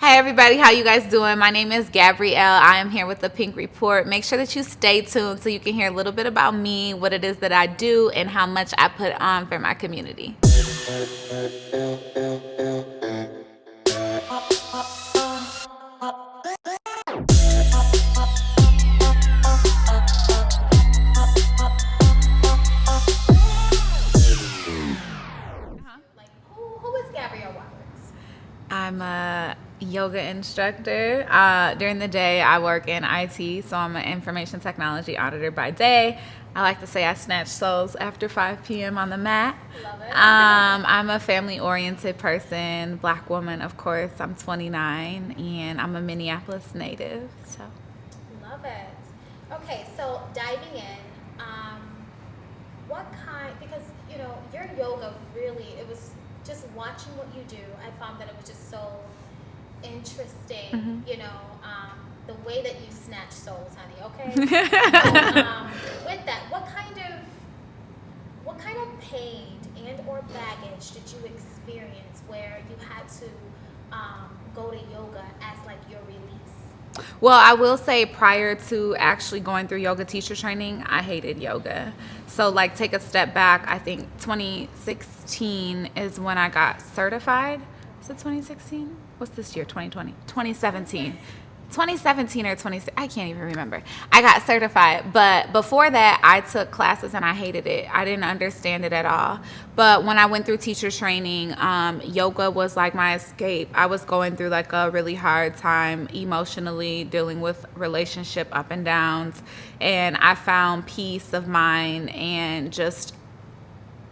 Hey everybody, how you guys doing? My name is Gabrielle. I am here with the Pink Report. Make sure that you stay tuned so you can hear a little bit about me, what it is that I do, and how much I put on for my community. Who is Gabrielle Roberts? I'm a yoga instructor. During the day, I work in IT, so I'm an information technology auditor by day. I like to say I snatch souls after 5 p.m. on the mat. Love it. I'm a family-oriented person, black woman, of course. I'm 29, and I'm a Minneapolis native. So, Love it. Okay, so diving in, what kind, because, your yoga really, it was just watching what you do, I found that it was just so interesting, the way that you snatch souls, honey, okay? So, with that, what kind of pain and or baggage did you experience where you had to go to yoga as like your release? well, I will say prior to actually going through yoga teacher training, I hated yoga. So, like, take a step back. I think 2016 is when I got certified. Is it 2016? What's this year? 2020? 2017. 2017 or 20, I can't even remember. I got certified, but before that I took classes and I hated it. I didn't understand it at all. But when I went through teacher training, yoga was like my escape. I was going through like a really hard time emotionally, dealing with relationship up and downs, and I found peace of mind and just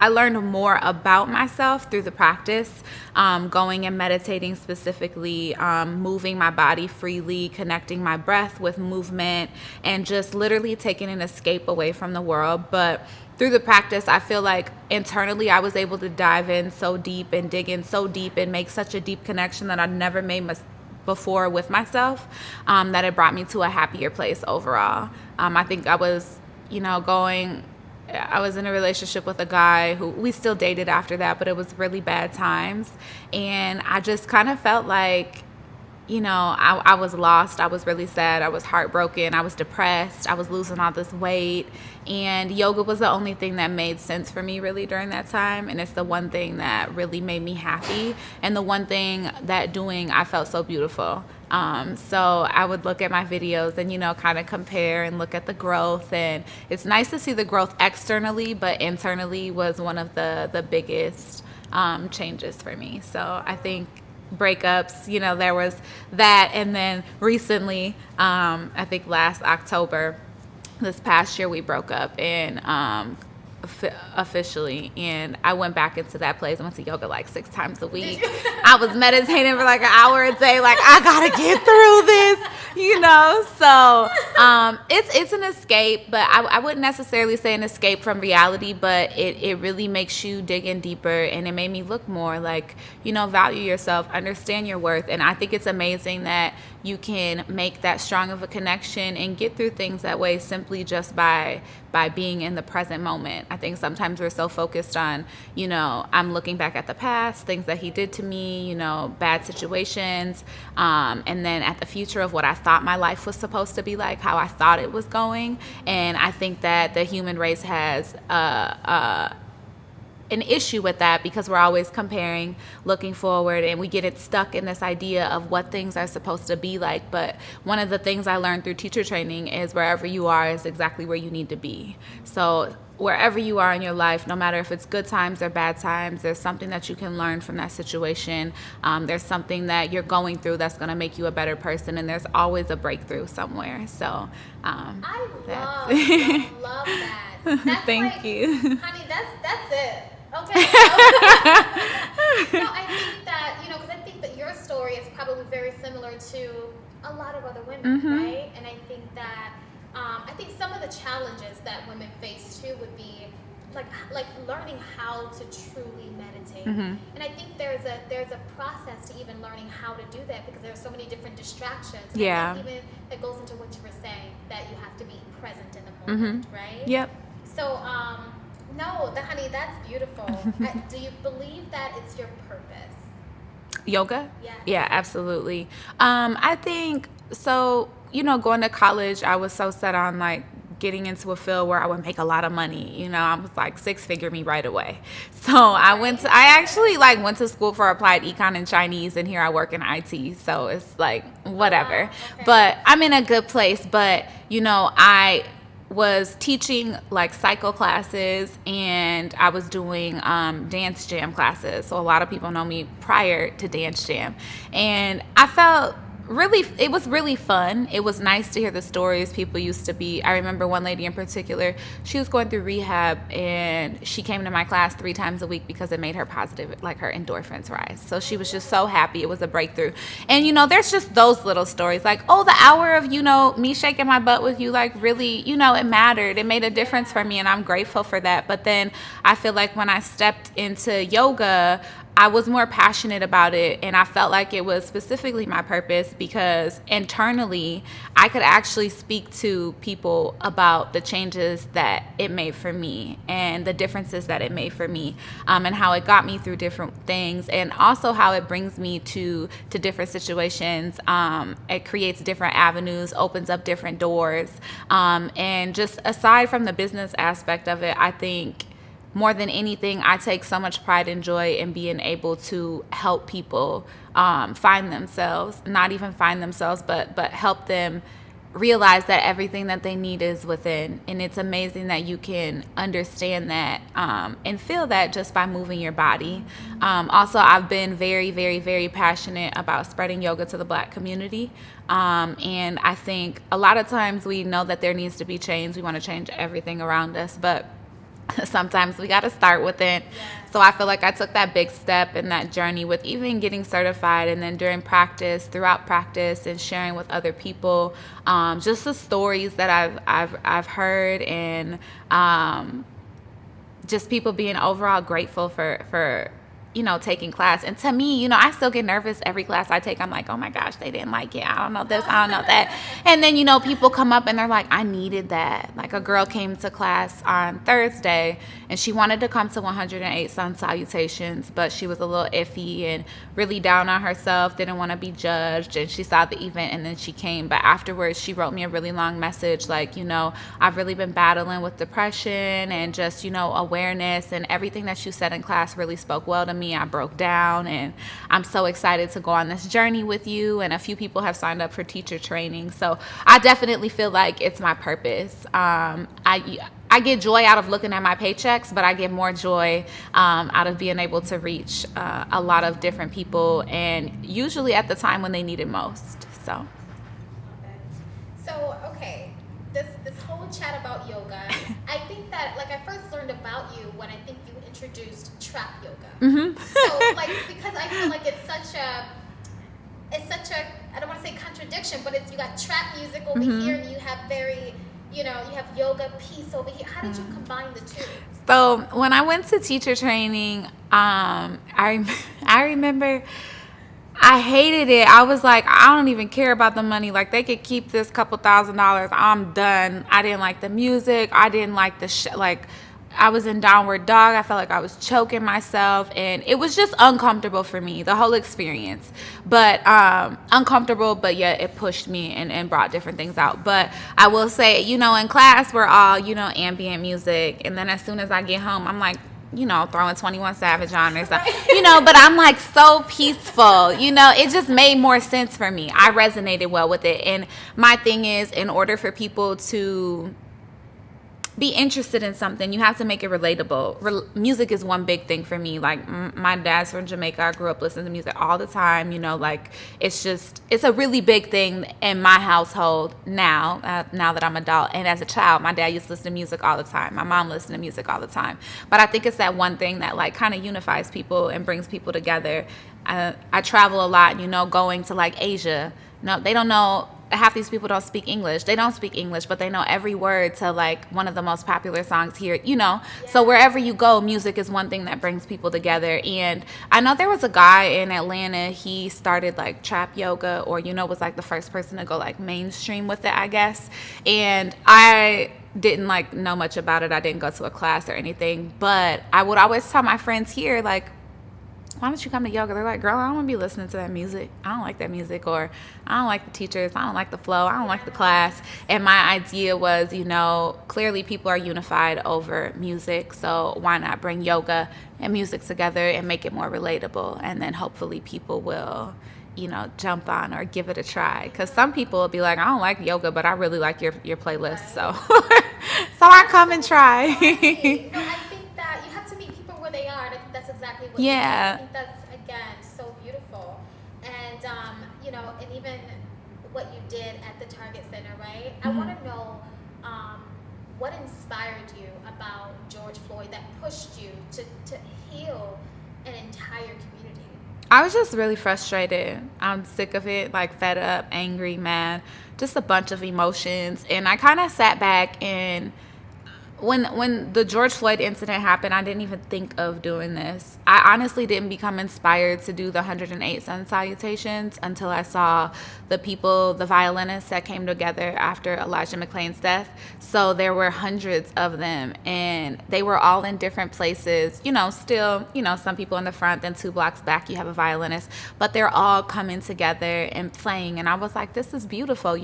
I learned more about myself through the practice, going and meditating specifically, moving my body freely, connecting my breath with movement, and just literally taking an escape away from the world. But through the practice, I feel like internally I was able to dive in so deep and dig in so deep and make such a deep connection that I'd never made before with myself, that it brought me to a happier place overall. I think I was in a relationship with a guy who we still dated after that, but it was really bad times. And I just kind of felt like, I was lost. I was really sad. I was heartbroken. I was depressed. I was losing all this weight. And yoga was the only thing that made sense for me really during that time. And it's the one thing that really made me happy. And the one thing that doing, I felt so beautiful. So I would look at my videos and, kind of compare and look at the growth. And it's nice to see the growth externally, but internally was one of the biggest changes for me. So I think breakups, there was that. And then recently, I think last October, this past year, we broke up and officially, and I went back into that place. I went to yoga like 6 times a week. I was meditating for like an hour a day, like I gotta get through this, so it's an escape, but I wouldn't necessarily say an escape from reality, but it really makes you dig in deeper, and it made me look more like, value yourself, understand your worth. And I think it's amazing that you can make that strong of a connection and get through things that way simply just by being in the present moment. I think sometimes we're so focused on, I'm looking back at the past, things that he did to me, bad situations, and then at the future of what I thought my life was supposed to be like, how I thought it was going. And I think that the human race has an issue with that because we're always comparing, looking forward, and we get it stuck in this idea of what things are supposed to be like. But one of the things I learned through teacher training is wherever you are is exactly where you need to be. So wherever you are in your life, no matter if it's good times or bad times, there's something that you can learn from that situation. There's something that you're going through that's going to make you a better person, and there's always a breakthrough somewhere. So I love that. That's thank you. Honey, that's it. Okay. No, I think that, because I think that your story is probably very similar to a lot of other women, right? And I think that, I think some of the challenges that women face too would be like learning how to truly meditate. And I think there's a process to even learning how to do that because there are so many different distractions. Yeah. I think even that goes into what you were saying, that you have to be present in the moment, right? Yep. So, no, honey, that's beautiful. Do you believe that it's your purpose? Yoga? Yes. Yeah, absolutely. I think so, going to college, I was so set on like getting into a field where I would make a lot of money. I was like six-figure me right away. So I actually like went to school for applied econ and Chinese, and here I work in IT. So it's like whatever. Oh, wow. Okay. But I'm in a good place. But I was teaching like cycle classes, and I was doing dance jam classes. So a lot of people know me prior to dance jam, and I felt it was really fun. It was nice to hear the stories people used to be. I remember one lady in particular, she was going through rehab, and she came to my class 3 times a week because it made her positive, like her endorphins rise. So she was just so happy. It was a breakthrough. And there's just those little stories like, oh, the hour of me shaking my butt with you, like really, it mattered. It made a difference for me, and I'm grateful for that. But then I feel like when I stepped into yoga, I was more passionate about it, and I felt like it was specifically my purpose because internally I could actually speak to people about the changes that it made for me and the differences that it made for me, and how it got me through different things, and also how it brings me to different situations. It creates different avenues, opens up different doors, and just aside from the business aspect of it, I think more than anything, I take so much pride and joy in being able to help people find themselves, not even find themselves, but help them realize that everything that they need is within. And it's amazing that you can understand that and feel that just by moving your body. Also, I've been very, very, very passionate about spreading yoga to the Black community. And I think a lot of times we know that there needs to be change. We want to change everything around us, but sometimes we got to start with it. Yes. So I feel like I took that big step in that journey with even getting certified, and then throughout practice and sharing with other people, just the stories that I've heard, and just people being overall grateful for taking class. And to me, I still get nervous every class I take. I'm like, oh my gosh, they didn't like it. I don't know this, I don't know that. And then, people come up and they're like, I needed that. Like a girl came to class on Thursday, and she wanted to come to 108 Sun Salutations, but she was a little iffy and really down on herself, didn't want to be judged. And she saw the event, and then she came. But afterwards, she wrote me a really long message like, I've really been battling with depression and just, awareness, and everything that you said in class really spoke well to me. I broke down, and I'm so excited to go on this journey with you. And a few people have signed up for teacher training. So I definitely feel like it's my purpose. I get joy out of looking at my paychecks, but I get more joy out of being able to reach a lot of different people, and usually at the time when they need it most. So okay, this whole chat about yoga, I think that like I first learned about you when I think you introduced trap yoga. Mm-hmm. So like, because I feel like it's such a I don't want to say contradiction, but you got trap music over here, and you have you have yoga piece over here. How did you combine the two? So when I went to teacher training, I remember I hated it. I was like, I don't even care about the money. Like, they could keep this couple $1,000s. I'm done. I didn't like the music. I didn't like the I was in downward dog. I felt like I was choking myself, and it was just uncomfortable for me, the whole experience. But uncomfortable, but yet it pushed me and brought different things out. But I will say, in class, we're all, ambient music. And then as soon as I get home, I'm like, throwing 21 Savage on or something, but I'm like so peaceful, it just made more sense for me. I resonated well with it. And my thing is, in order for people to be interested in something, you have to make it relatable. Music is one big thing for me. Like, my dad's from Jamaica. I grew up listening to music all the time. Like, it's a really big thing in my household now that I'm adult. And as a child, my dad used to listen to music all the time. My mom listened to music all the time. But I think it's that one thing that like kind of unifies people and brings people together. I travel a lot, going to like Asia. No, they don't know. Half these people don't speak English. They don't speak English, but they know every word to like one of the most popular songs here, Yeah. So wherever you go, music is one thing that brings people together. And I know there was a guy in Atlanta, he started like trap yoga, or, was like the first person to go like mainstream with it, I guess. And I didn't like know much about it. I didn't go to a class or anything, but I would always tell my friends here, like, why don't you come to yoga? They're like, girl, I don't want to be listening to that music. I don't like that music. Or I don't like the teachers. I don't like the flow. I don't like the class. And my idea was, clearly people are unified over music. So why not bring yoga and music together and make it more relatable? And then hopefully people will jump on or give it a try. Because some people will be like, I don't like yoga, but I really like your playlist. So so I come and try. I think that you have to meet people where they are. And I think that's exactly what you do. I think that's, again, so beautiful. And, and even what you did at the Target Center, right? I want to know what inspired you about George Floyd that pushed you to heal an entire community? I was just really frustrated. I'm sick of it, like fed up, angry, mad, just a bunch of emotions. And I kind of sat back and when the George Floyd incident happened, I didn't even think of doing this. I honestly didn't become inspired to do the 108 sun salutations until I saw the people, the violinists that came together after Elijah McClain's death. So there were hundreds of them, and they were all in different places. Still, some people in the front, then 2 blocks back, you have a violinist, but they're all coming together and playing. And I was like, this is beautiful,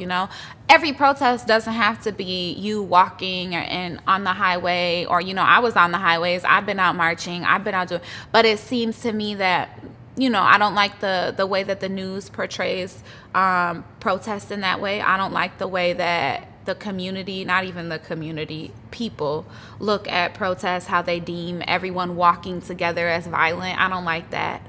Every protest doesn't have to be you walking and on the highway, or I was on the highways, I've been out marching, I've been out doing, but it seems to me that I don't like the way that the news portrays protests in that way. I don't like the way that the community, not even the community, people look at protests, how they deem everyone walking together as violent. I don't like that.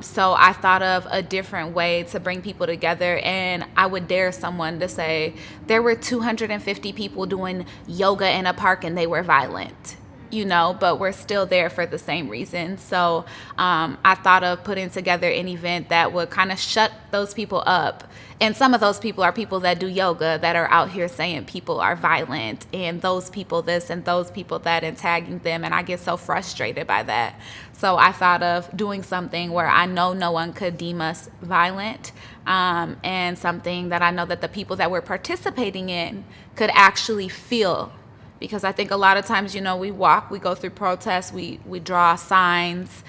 So I thought of a different way to bring people together, and I would dare someone to say there were 250 people doing yoga in a park and they were violent, but we're still there for the same reason. So I thought of putting together an event that would kind of shut those people up. And some of those people are people that do yoga that are out here saying people are violent and those people this and those people that, and tagging them. And I get so frustrated by that. So I thought of doing something where I know no one could deem us violent, and something that I know that the people that we're participating in could actually feel. Because I think a lot of times, we walk, we go through protests, we draw signs,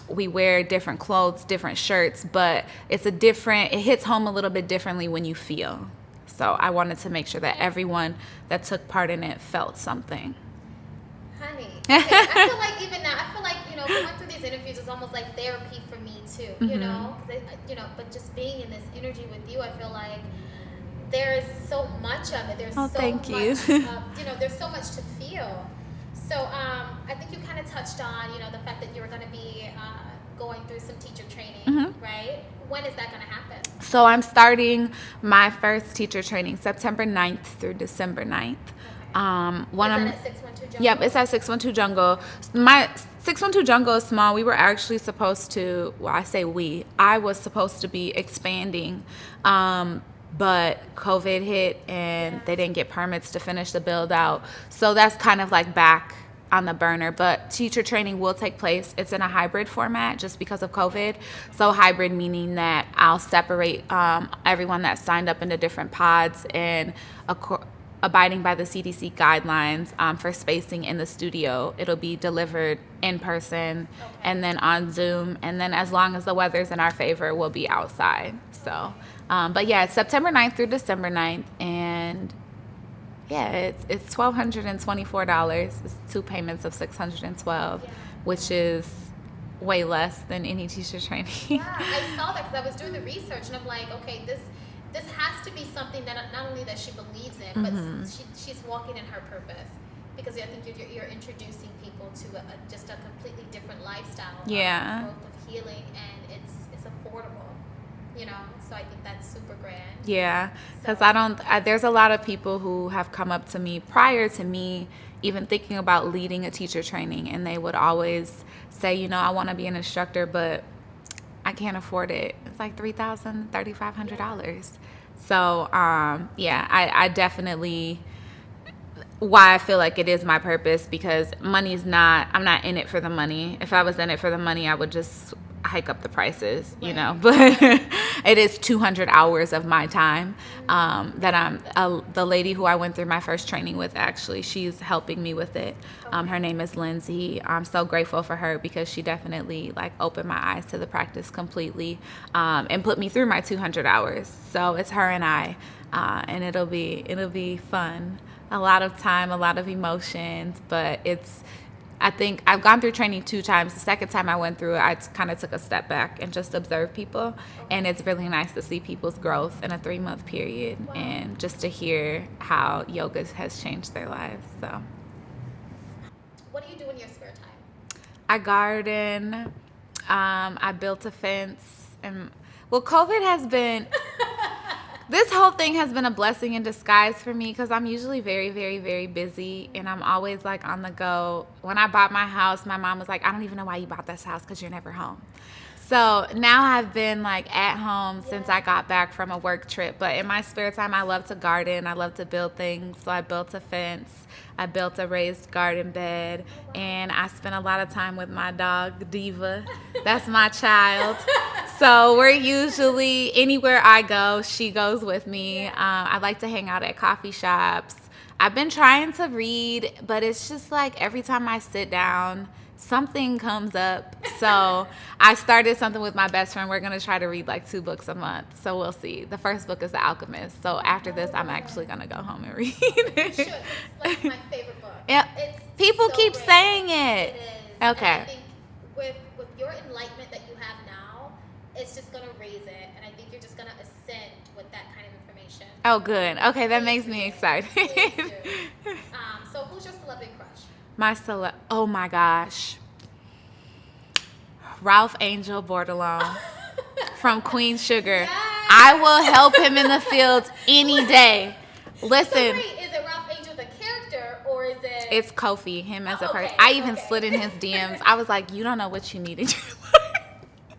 we wear different clothes, different shirts, but it hits home a little bit differently when you feel. So I wanted to make sure that everyone that took part in it felt something. Honey, okay, I feel like even now, going through these interviews is almost like therapy for me too, but just being in this energy with you, I feel like there is so much of it. There's thank you. There's so much to feel. So I think you kind of touched on, the fact that you're going to be going through some teacher training, right? When is that going to happen? So I'm starting my first teacher training September 9th through December 9th. Okay. Is that at 612 Jungle? Yep, it's at 612 Jungle. My 612 Jungle is small. We were actually supposed to, I was supposed to be expanding, but COVID hit and they didn't get permits to finish the build out. So that's kind of like back on the burner, but teacher training will take place. It's in a hybrid format just because of COVID. So hybrid meaning that I'll separate everyone that signed up into different pods and abiding by the CDC guidelines for spacing in the studio. It'll be delivered in person and then on Zoom. And then as long as the weather's in our favor, we'll be outside. So, but yeah, it's September 9th through December 9th. And yeah, it's $1,224. It's 2 payments of $612, which is way less than any teacher training. Yeah, I saw that because I was doing the research and I'm like, okay, this has to be something that not only that she believes in, but she's walking in her purpose. Because I think you're introducing people to just a completely different lifestyle. Yeah. Growth of healing, and it's affordable. So I think that's super grand. Yeah, because there's a lot of people who have come up to me prior to me even thinking about leading a teacher training, and they would always say, I want to be an instructor, but I can't afford it. It's like $3,000, $3,500. So, I definitely, why I feel like it is my purpose, because I'm not in it for the money. If I was in it for the money, I would just hike up the prices, but It is 200 hours of my time that the lady who I went through my first training with, actually, she's helping me with it. Her name is Lindsay. I'm so grateful for her because she definitely like opened my eyes to the practice completely and put me through my 200 hours. So it's her and I, and it'll be fun. A lot of time, a lot of emotions, but I think I've gone through training 2 times. The second time I went through it, I kind of took a step back and just observed people. And it's really nice to see people's growth in a 3-month period and just to hear how yoga has changed their lives. So, what do you do in your spare time? I garden. I built a fence. And well, COVID has been... This whole thing has been a blessing in disguise for me because I'm usually very, very, very busy and I'm always like on the go. When I bought my house, my mom was like, I don't even know why you bought this house because you're never home. So now I've been like at home since I got back from a work trip. But in my spare time, I love to garden. I love to build things. So I built a fence. I built a raised garden bed. And I spent a lot of time with my dog, Diva. That's my child. So we're usually, anywhere I go, she goes with me. I like to hang out at coffee shops. I've been trying to read, but it's just like every time I sit down, something comes up. So I started something with my best friend. We're going to try to read like 2 books a month. So we'll see. The first book is The Alchemist. So after this, I'm actually going to go home and read it. You should. It's like my favorite book. Yeah. People so keep great. saying it. It is. Okay. And I think with your enlightenment that you have now, it's just going to raise it. And I think you're just going to ascend with that kind of information. Oh, good. Okay, that makes me excited. So who's your celebrity crush? Oh my gosh. Ralph Angel Bordelon from Queen Sugar. Yes. I will help him in the fields any day. Listen. So wait, is it Ralph Angel the character or is it? It's Kofi, him as a person. Okay, I even slid in his DMs. I was like, you don't know what you need in your life.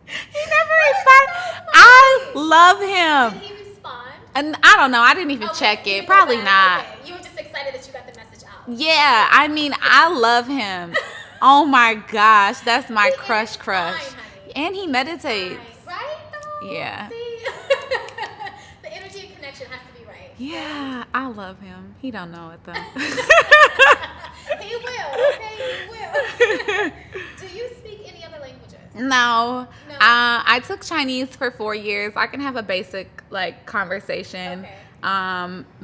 He never responded. I love him. Did he respond? And I don't know. I didn't even check it. Probably not. Okay. You were just excited that you got the message out. Yeah, I mean, I love him. Oh my gosh, that's my crush. Fine, And he meditates. Right? Though? Yeah. See? The energy and connection has to be right. Yeah, I love him. He don't know it though. He will, okay? He will. Do you speak any other languages? No. I took Chinese for 4 years. I can have a basic like conversation. Okay.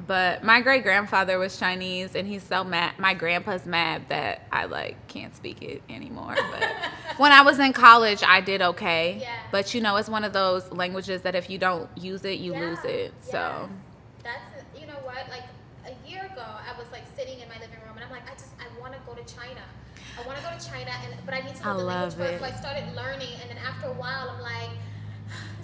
But my great grandfather was Chinese, and he's so mad. My grandpa's mad that I like can't speak it anymore. But when I was in college, I did okay. Yeah. But you know, it's one of those languages that if you don't use it, you lose it. Yes. So That's, you know what? Like a year ago, I was like sitting in my living room, and I'm like, I want to go to China. I want to go to China, but I need to know the language first. So I started learning, and then after a while, I'm like,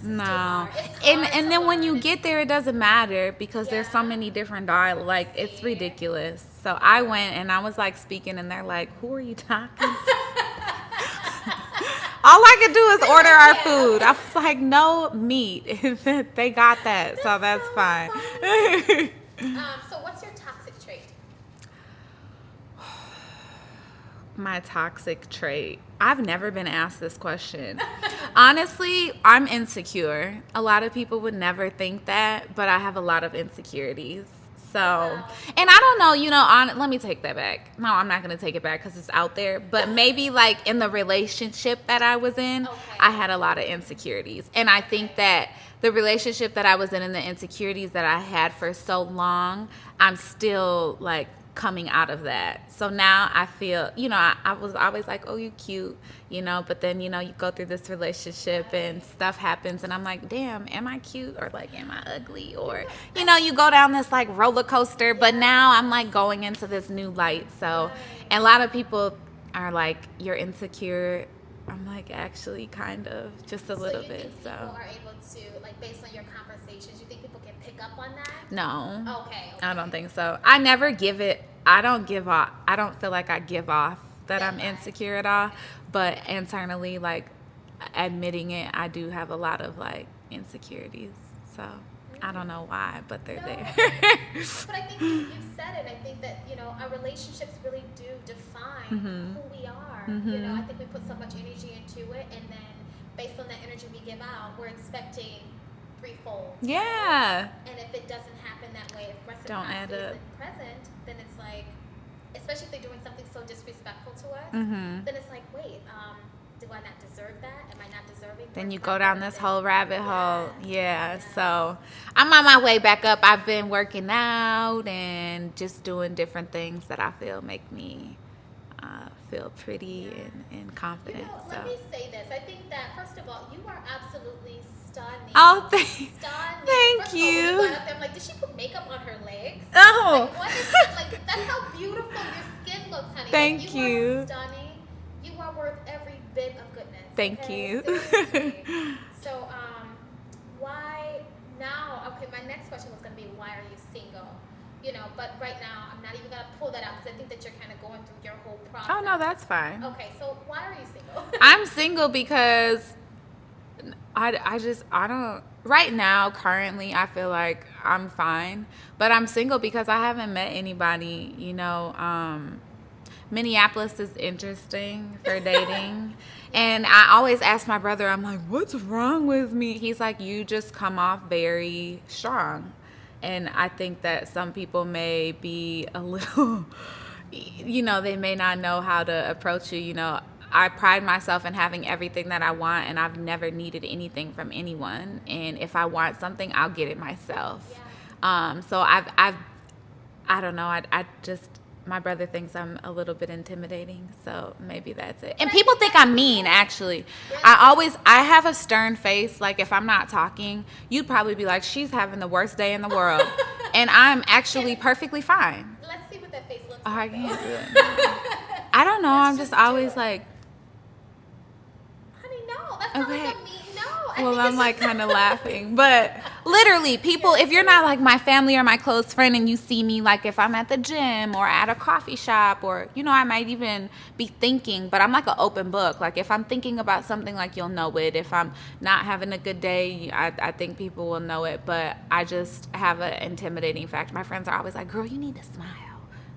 no. And then when you get there, it doesn't matter because there's so many different dialects. Like, it's ridiculous. So I went and I was like speaking, and they're like, who are you talking to? All I could do is order our food. I was like, no meat. They got that, so that's fine. So what's your toxic trait? My toxic trait. I've never been asked this question. Honestly, I'm insecure. A lot of people would never think that, but I have a lot of insecurities. So, and I don't know, you know, let me take that back. No, I'm not going to take it back because it's out there. But maybe like in the relationship that I was in, I had a lot of insecurities. And I think that the relationship that I was in and the insecurities that I had for so long, I'm still like coming out of that. So now I feel, you know, I was always like, oh, you cute, you know, but then, you know, you go through this relationship and stuff happens and I'm like, damn, am I cute or like, am I ugly? Or, you know, you go down this like roller coaster, but now I'm like going into this new light. So, and a lot of people are like, you're insecure. I'm like, actually kind of just a little bit. So people are able to, like, based on your conversations, you think people can pick up on that? No. Okay. I don't think so. I never give it. I don't give off. I don't feel like I give off that I'm insecure at all. But internally, like, admitting it, I do have a lot of, like, insecurities. So I don't know why, but they're there. But I think you've said it. I think that, you know, our relationships really do define who we are. You know, I think we put so much energy into it, and then based on that energy we give out, we're expecting threefold. Yeah. And if it doesn't happen that way, if Don't add reciprocity up. isn't present, then it's like, especially if they're doing something so disrespectful to us, Mm-hmm. then it's like, wait, do I not deserve that? Am I not deserving? Then you Where's go that down going? this whole rabbit hole. Yes. Yeah. Yes. So I'm on my way back up. I've been working out and just doing different things that I feel make me feel pretty and confident. You know, So. let me say this. I think that, first of all, you are absolutely stunning. Oh, Stunning. thank First you. Of all, when you got up there, I'm like, did she put makeup on her legs? Oh. Like, what is it? Like, that's how beautiful your skin looks, honey. Thank like, you. are stunning. You are worth every bit of goodness. Thank okay? you. Seriously. So, why now? Okay, my next question was going to be, why are you single? You know, but right now, I'm not even going to pull that out because I think that you're kind of going through your whole process. Oh, no, that's fine. Okay, so why are you single? I'm single because I don't, right now, currently, I feel like I'm fine. But I'm single because I haven't met anybody, you know. Minneapolis is interesting for dating. And I always ask my brother, I'm like, what's wrong with me? He's like, you just come off very strong. And I think that some people may be a little, you know, they may not know how to approach you. You know, I pride myself in having everything that I want, and I've never needed anything from anyone. And if I want something, I'll get it myself. Yeah. So I don't know. I just, my brother thinks I'm a little bit intimidating, so maybe that's it. And people think I'm mean, actually. I have a stern face. Like, if I'm not talking, you'd probably be like, she's having the worst day in the world. And I'm actually perfectly fine. Let's see what that face looks Oh, I like. can't do it. I don't know. I'm just always like, honey, no. That's not okay. like a mean, no. Well, I'm like kind of laughing, but literally, people, if you're not like my family or my close friend and you see me, like if I'm at the gym or at a coffee shop, or, you know, I might even be thinking, but I'm like an open book. Like if I'm thinking about something, like you'll know it. If I'm not having a good day, I think people will know it, but I just have an intimidating factor. My friends are always like, girl, you need to smile.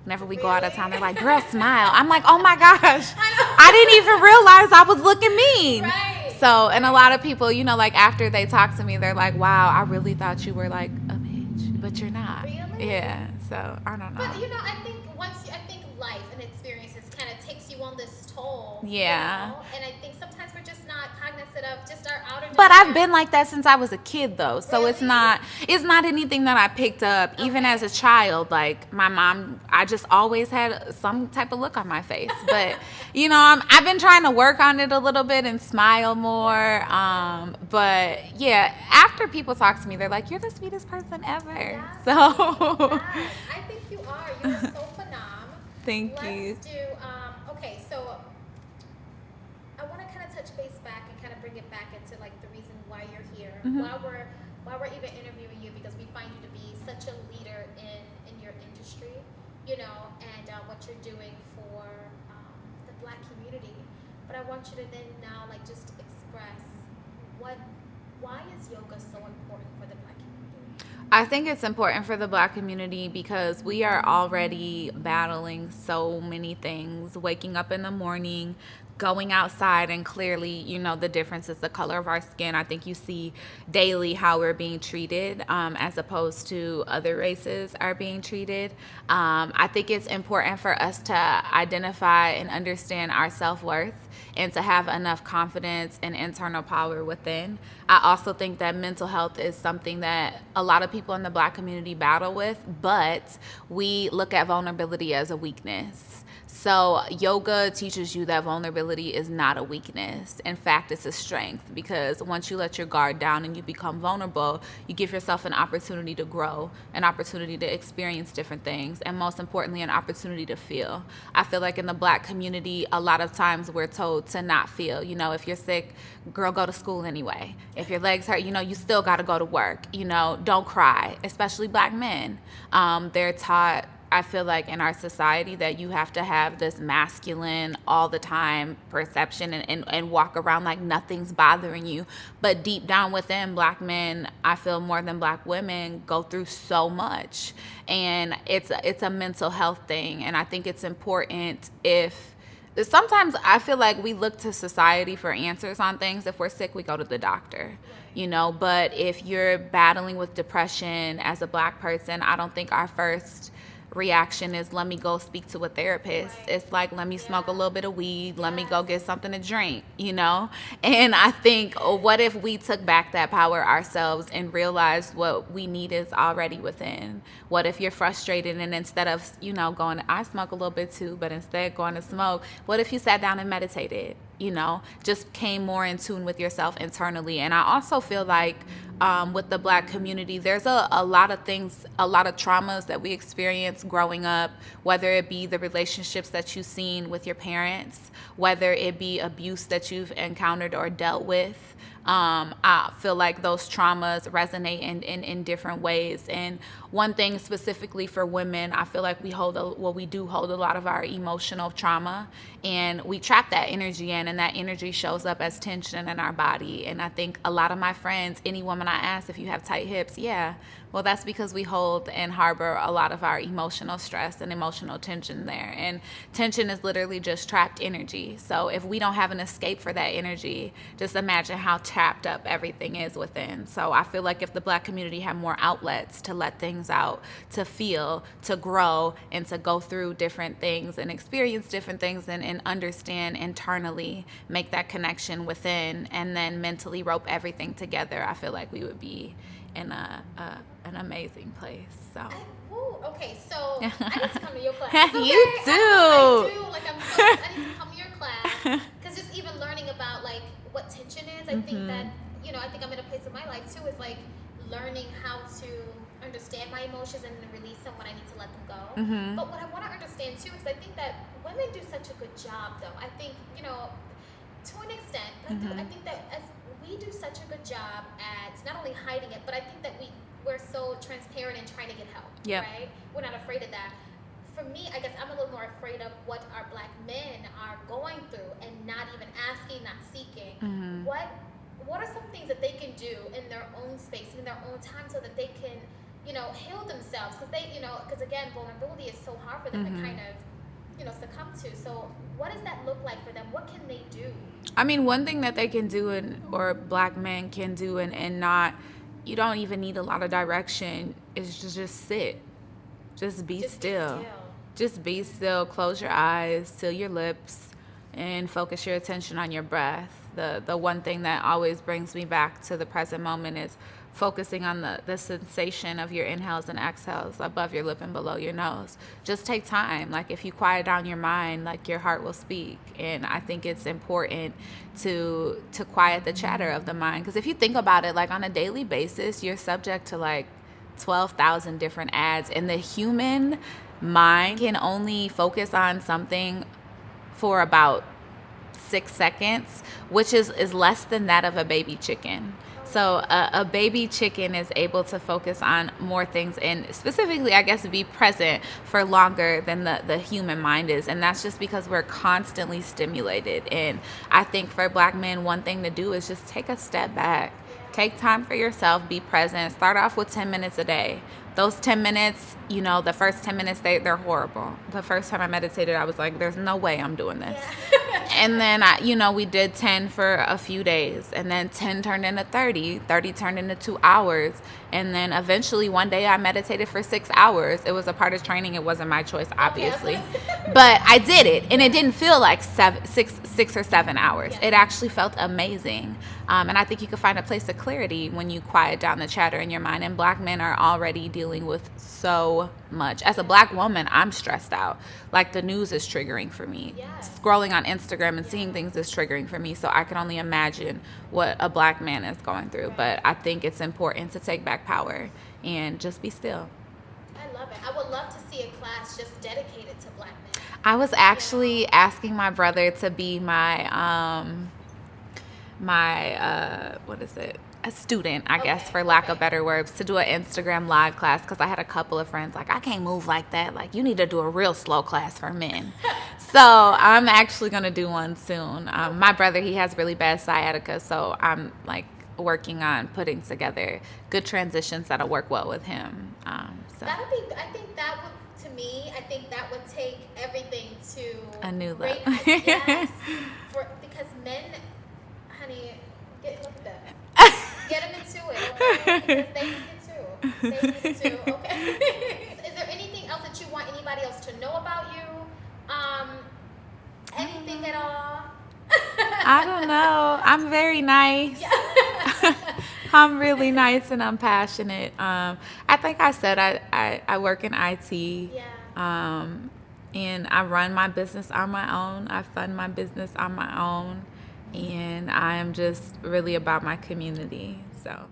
Whenever we go out of town, they're like, girl, smile. I'm like, oh my gosh, I didn't even realize I was looking mean. Right. So, and a lot of people, you know, like after they talk to me, they're like, wow, I really thought you were like a bitch, but you're not. Really? Yeah. So, I don't know. But, you know, I think life and experiences kind of takes you on this toll. Yeah. You know? And I think sometimes we're just not cognizant of just our outer But I've desires. been like that since I was a kid, though. So Really? it's not anything that I picked up. Even as a child, like my mom, I just always had some type of look on my face. But you know, I've been trying to work on it a little bit and smile more. But yeah, after people talk to me, they're like, "You're the sweetest person ever." Yes. So Yes, I think you are. You're so phenomenal. thank you. Let's do, okay, so I want to kind of touch base back and kind of bring it back into like the reason why you're here, Mhm. why we're even interviewing you, because we find you to be such a leader in your industry, you know, and what you're doing for the Black community. But I want you to then now like just express why is yoga so important for the Black community? I think it's important for the Black community because we are already battling so many things. Waking up in the morning, going outside, and clearly, you know, the difference is the color of our skin. I think you see daily how we're being treated as opposed to other races are being treated. I think it's important for us to identify and understand our self-worth and to have enough confidence and internal power within. I also think that mental health is something that a lot of people in the Black community battle with, but we look at vulnerability as a weakness. So yoga teaches you that vulnerability is not a weakness. In fact, it's a strength, because once you let your guard down and you become vulnerable, you give yourself an opportunity to grow, an opportunity to experience different things, and most importantly, an opportunity to feel. I feel like in the Black community, a lot of times we're told to not feel. You know, if you're sick, girl, go to school anyway. If your legs hurt, you know, you still got to go to work. You know, don't cry, especially Black men. They're taught, I feel like, in our society that you have to have this masculine all the time perception and walk around like nothing's bothering you. But deep down within, Black men, I feel more than Black women, go through so much. And it's a mental health thing. And I think it's important if Sometimes I feel like we look to society for answers on things. If we're sick, we go to the doctor, but if you're battling with depression as a Black person, I don't think our first reaction is let me go speak to a therapist. Right. It's like let me smoke a Yeah. little bit of weed, let me Yes. go get something to drink. And I think, what if we took back that power ourselves and realized what we need is already within? What if you're frustrated and instead of going, I smoke a little bit too, but instead going to smoke, what if you sat down and meditated, just came more in tune with yourself internally? And I also feel like with the Black community, there's a lot of things, a lot of traumas that we experience growing up, whether it be the relationships that you've seen with your parents, whether it be abuse that you've encountered or dealt with. I feel like those traumas resonate in different ways. And one thing specifically for women, I feel like we do hold a lot of our emotional trauma, and we trap that energy in, and that energy shows up as tension in our body. And I think a lot of my friends, any woman I ask if you have tight hips, yeah, well, that's because we hold and harbor a lot of our emotional stress and emotional tension there. And tension is literally just trapped energy. So if we don't have an escape for that energy, just imagine how tapped up everything is within. So I feel like if the Black community had more outlets to let things out, to feel, to grow, and to go through different things and experience different things and understand internally, make that connection within, and then mentally rope everything together, I feel like we would be in an amazing place. So Okay, so I need to come to your class. Okay? You do. I do. Like, I need to come to your class, because just even learning about like what tension is, I think that I think I'm in a place in my life too, is like learning how to understand my emotions and then release them when I need to let them go. But what I want to understand too is I think that women do such a good job, though. I think to an extent, I think that as we do such a good job at not only hiding it, but I think that we're so transparent in trying to get help. Yep. Right? We're not afraid of that. For me, I guess I'm a little more afraid of what our Black men are going through and not even asking, not seeking. What are some things that they can do in their own space, in their own time, so that they can, heal themselves? Because again, vulnerability is so hard for them to kind of, succumb to. So what does that look like for them? What can they do? I mean, one thing that they can do, or Black men can do, and not, you don't even need a lot of direction, is to just sit. Just be still. Just be still. Close your eyes, seal your lips, and focus your attention on your breath. The one thing that always brings me back to the present moment is focusing on the sensation of your inhales and exhales above your lip and below your nose. Just take time. Like, if you quiet down your mind, like, your heart will speak. And I think it's important to quiet the chatter of the mind, because if you think about it, like, on a daily basis, you're subject to like 12,000 different ads, and the human mind can only focus on something for about 6 seconds, which is less than that of a baby chicken. So a baby chicken is able to focus on more things, and specifically, I guess, be present for longer than the human mind is. And that's just because we're constantly stimulated. And I think for Black men, one thing to do is just take a step back. Take time for yourself, be present. Start off with 10 minutes a day. Those 10 minutes, the first 10 minutes, they're horrible. The first time I meditated, I was like, there's no way I'm doing this. Yeah. And then, we did 10 for a few days. And then 10 turned into 30. 30 turned into 2 hours. And then eventually one day I meditated for 6 hours. It was a part of training. It wasn't my choice, obviously. Okay. But I did it. And it didn't feel like 6 or 7 hours. Yeah. It actually felt amazing. And I think you can find a place of clarity when you quiet down the chatter in your mind. And Black men are already dealing with so much. As a Black woman, I'm stressed out. Like, the news is triggering for me. Yes. Scrolling on Instagram and seeing things is triggering for me. So I can only imagine what a Black man is going through. Right. But I think it's important to take back power and just be still. I love it. I would love to see a class just dedicated to Black men. I was actually asking my brother to be my a student, I guess, for lack of better words, to do an Instagram live class, because I had a couple of friends like, I can't move like that. Like, you need to do a real slow class for men. So I'm actually going to do one soon. My brother, he has really bad sciatica, so I'm like working on putting together good transitions that'll work well with him. So That would be. I think that would. To me, I think that would take everything to a new great level. yes, because men, honey, look at them. Get them into it, okay? Because they need it too. They need it too, okay? Is there anything else that you want anybody else to know about you? Anything at all? I don't know. I'm very nice. Yeah. I'm really nice and I'm passionate. I think I said I work in IT. Yeah. And I run my business on my own. I fund my business on my own. And I am just really about my community. So